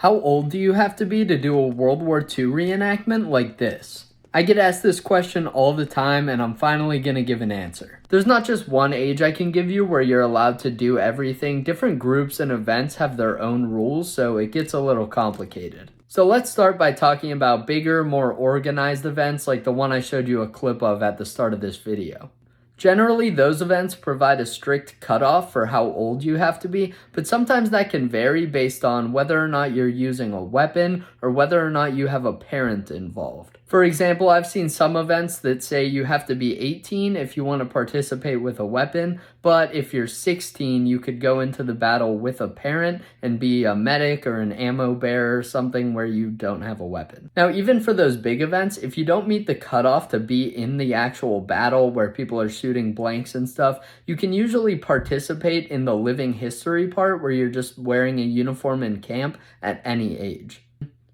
How old do you have to be to do a World War II reenactment like this? I get asked this question all the time, and I'm finally gonna give an answer. There's not just one age I can give you where you're allowed to do everything. Different groups and events have their own rules, so it gets a little complicated. So let's start by talking about bigger, more organized events like the one I showed you a clip of at the start of this video. Generally, those events provide a strict cutoff for how old you have to be, but sometimes that can vary based on whether or not you're using a weapon or whether or not you have a parent involved. For example, I've seen some events that say you have to be 18 if you want to participate with a weapon, but if you're 16, you could go into the battle with a parent and be a medic or an ammo bearer or something where you don't have a weapon. Now, even for those big events, if you don't meet the cutoff to be in the actual battle where people are shooting blanks and stuff, you can usually participate in the living history part where you're just wearing a uniform in camp at any age.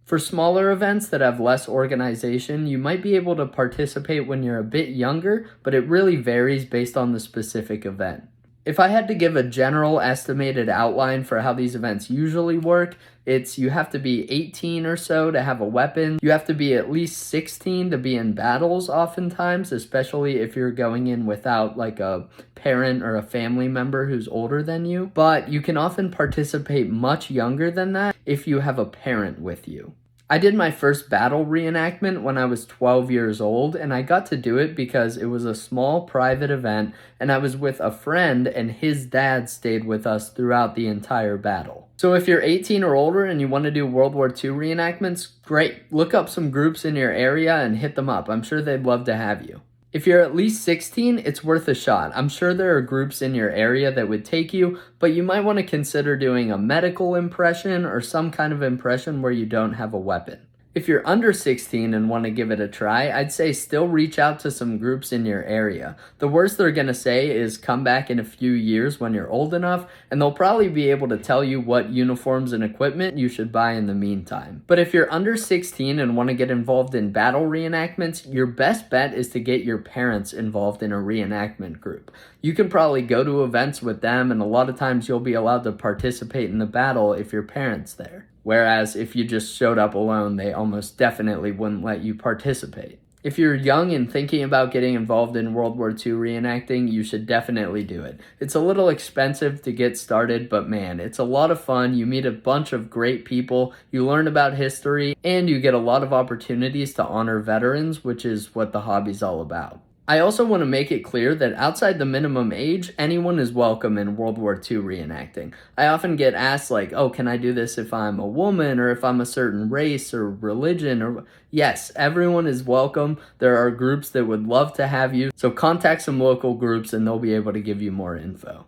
For smaller events that have less organization, you might be able to participate when you're a bit younger, but it really varies based on the specific event. If I had to give a general estimated outline for how these events usually work, it's you have to be 18 or so to have a weapon. You have to be at least 16 to be in battles oftentimes, especially if you're going in without like a parent or a family member who's older than you. But you can often participate much younger than that if you have a parent with you. I did my first battle reenactment when I was 12 years old, and I got to do it because it was a small private event and I was with a friend and his dad stayed with us throughout the entire battle. So if you're 18 or older and you want to do World War II reenactments, great. Look up some groups in your area and hit them up. I'm sure they'd love to have you. If you're at least 16, it's worth a shot. I'm sure there are groups in your area that would take you, but you might want to consider doing a medical impression or some kind of impression where you don't have a weapon. If you're under 16 and want to give it a try, I'd say still reach out to some groups in your area. The worst they're going to say is come back in a few years when you're old enough, and they'll probably be able to tell you what uniforms and equipment you should buy in the meantime. But if you're under 16 and want to get involved in battle reenactments, your best bet is to get your parents involved in a reenactment group. You can probably go to events with them, and a lot of times you'll be allowed to participate in the battle if your parent's there. Whereas if you just showed up alone, they almost definitely wouldn't let you participate. If you're young and thinking about getting involved in World War II reenacting, you should definitely do it. It's a little expensive to get started, but man, it's a lot of fun. You meet a bunch of great people, you learn about history, and you get a lot of opportunities to honor veterans, which is what the hobby's all about. I also want to make it clear that outside the minimum age, anyone is welcome in World War II reenacting. I often get asked like, oh, can I do this if I'm a woman or if I'm a certain race or religion? Or yes, everyone is welcome. There are groups that would love to have you. So contact some local groups and they'll be able to give you more info.